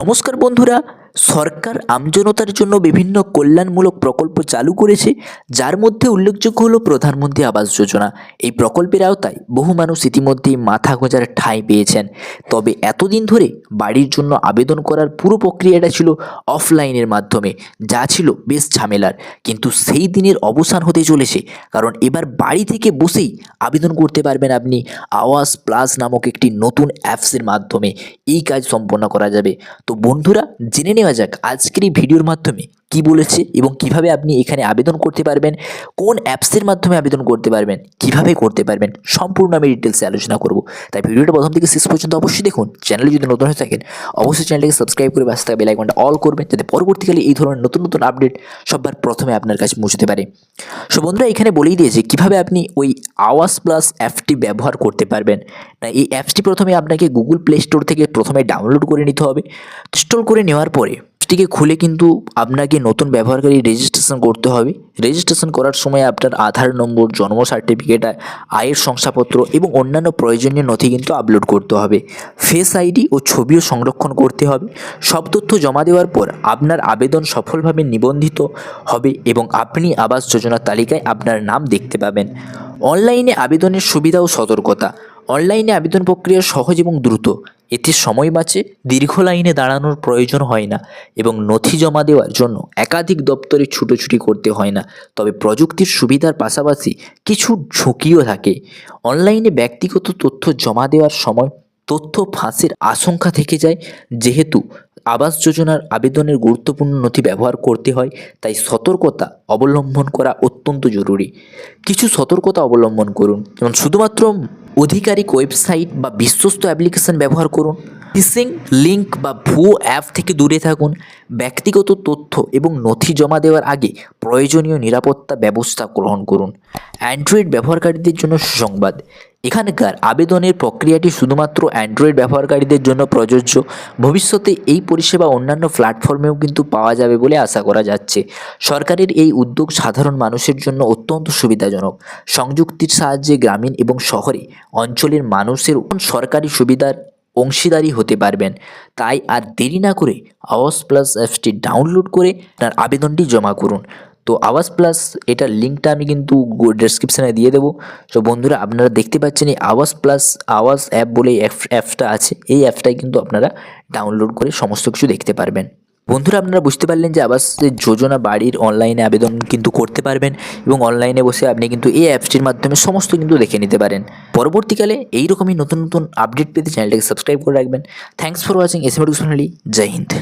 নমস্কার বন্ধুরা, সরকার আমজনতার জন্য বিভিন্ন কল্যাণমূলক প্রকল্প চালু করেছে, যার মধ্যে উল্লেখযোগ্য হলো প্রধানমন্ত্রী আবাস যোজনা। এই প্রকল্পের আওতায় বহু মানুষ ইতিমধ্যেই মাথা গোঁজার ঠাঁই পেয়েছেন। তবে এতদিন ধরে বাড়ির জন্য আবেদন করার পুরো প্রক্রিয়াটা ছিল অফলাইনের মাধ্যমে, যা ছিল বেশ ঝামেলার। কিন্তু সেই দিনের অবসান হতে চলেছে, কারণ এবার বাড়ি থেকে বসেই আবেদন করতে পারবেন আপনি আওয়াজ প্লাস নামক একটি নতুন অ্যাপসের মাধ্যমে। এই কাজ সম্পন্ন করা যাবে। তো বন্ধুরা, জেনে নেওয়া যাক আজকের এই ভিডিওর মাধ্যমে কি বলেছে এবং কিভাবে আপনি এখানে আবেদন করতে পারবেন, কোন অ্যাপসের মাধ্যমে আবেদন করতে পারবেন, কিভাবে করতে পারবেন, সম্পূর্ণ আমি ডিটেলসে আলোচনা করব। তাই ভিডিওটা প্রথম থেকে শেষ পর্যন্ত অবশ্যই দেখুন। চ্যানেলে যদি নতুন হয়ে থাকেন অবশ্যই চ্যানেলটাকে সাবস্ক্রাইব করে পাশে থাকা বেল আইকনটা অল করবেন, যাতে পরবর্তীকালে এই ধরনের নতুন নতুন আপডেট সবার প্রথমে আপনার কাছে পৌঁছতে পারে। সো বন্ধুরা, এখানে বলেই দিয়েছে কিভাবে আপনি ওই আওয়াজ প্লাস অ্যাপটি ব্যবহার করতে পারবেন। না, এই অ্যাপসটি প্রথমে আপনাকে গুগল প্লে স্টোর থেকে প্রথমে ডাউনলোড করে নিতে হবে। ইনস্টল করে নেওয়ার পরে অ্যাপসটিকে খুলে কিন্তু আপনাকে নতুন ব্যবহারকারী রেজিস্ট্রেশন করতে হবে। রেজিস্ট্রেশন করার সময় আপনার আধার নম্বর, জন্ম সার্টিফিকেট, আয়ের শংসাপত্র এবং অন্যান্য প্রয়োজনীয় নথি কিন্তু আপলোড করতে হবে। ফেস আইডি ও ছবিও সংরক্ষণ করতে হবে। সব তথ্য জমা দেওয়ার পর আপনার আবেদন সফলভাবে নিবন্ধিত হবে এবং আপনি আবাস যোজনার তালিকায় আপনার নাম দেখতে পাবেন। অনলাইনে আবেদনের সুবিধা ও সতর্কতা। অনলাইনে আবেদন প্রক্রিয়া সহজ এবং দ্রুত। এতে সময় বাঁচে, দীর্ঘ লাইনে দাঁড়ানোর প্রয়োজন হয় না এবং নথি জমা দেওয়ার জন্য একাধিক দপ্তরে ছুটোছুটি করতে হয় না। তবে প্রযুক্তির সুবিধার পাশাপাশি কিছু ঝুঁকিও থাকে। অনলাইনে ব্যক্তিগত তথ্য জমা দেওয়ার সময় তথ্য ফাঁসের আশঙ্কা থেকে যায়, যেহেতু আবাস যোজনার আবেদনের গুরুত্বপূর্ণ নথি ব্যবহার করতে হয়, তাই সতর্কতা অবলম্বন করা অত্যন্ত জরুরি। কিছু সতর্কতা অবলম্বন করুন, যেমন শুধুমাত্র আধিকারিক ওয়েবসাইট বা বিশ্বস্ত অ্যাপ্লিকেশন ব্যবহার করুন। ফিশিং লিঙ্ক বা ভুয়ো অ্যাপ থেকে দূরে থাকুন। ব্যক্তিগত তথ্য এবং নথি জমা দেওয়ার আগে প্রয়োজনীয় নিরাপত্তা ব্যবস্থা গ্রহণ করুন। অ্যান্ড্রয়েড ব্যবহারকারীদের জন্য সুসংবাদ। এখানকার আবেদনের প্রক্রিয়াটি শুধুমাত্র অ্যান্ড্রয়েড ব্যবহারকারীদের জন্য প্রযোজ্য। ভবিষ্যতে এই পরিষেবা অন্যান্য প্ল্যাটফর্মেও কিন্তু পাওয়া যাবে বলে আশা করা যাচ্ছে। সরকারের এই উদ্যোগ সাধারণ মানুষের জন্য অত্যন্ত সুবিধাজনক। সংযুক্তির সাহায্যে গ্রামীণ এবং শহরে অঞ্চলের মানুষের সরকারি সুবিধার অংশীদারি হতে পারবেন। তাই আর দেরি না করে আওয়াজ প্লাস অ্যাপসটি ডাউনলোড করে আপনার আবেদনটি জমা করুন। তো আওয়াজ প্লাস এটার লিঙ্কটা আমি কিন্তু ডেসক্রিপশানে দিয়ে দেবো। তো বন্ধুরা, আপনারা দেখতে পাচ্ছেন এই আওয়াজ প্লাস আওয়াজ অ্যাপ বলে অ্যাপসটা আছে। এই অ্যাপটাই কিন্তু আপনারা ডাউনলোড করে সমস্ত কিছু দেখতে পারবেন। বন্ধুরা, আপনারা বুঝতে পারলেন যে আবাস যোজনা বাড়ির অনলাইনে আবেদন কিন্তু করতে পারবেন এবং অনলাইনে বসে আপনি কিন্তু এই অ্যাপসটির মাধ্যমে সমস্ত কিন্তু দেখে নিতে পারেন। পরবর্তীকালে এইরকমই নতুন নতুন আপডেট পেতে চ্যানেলটাকে সাবস্ক্রাইব করে রাখবেন। Thanks for watching SMD. জয় হিন্দ।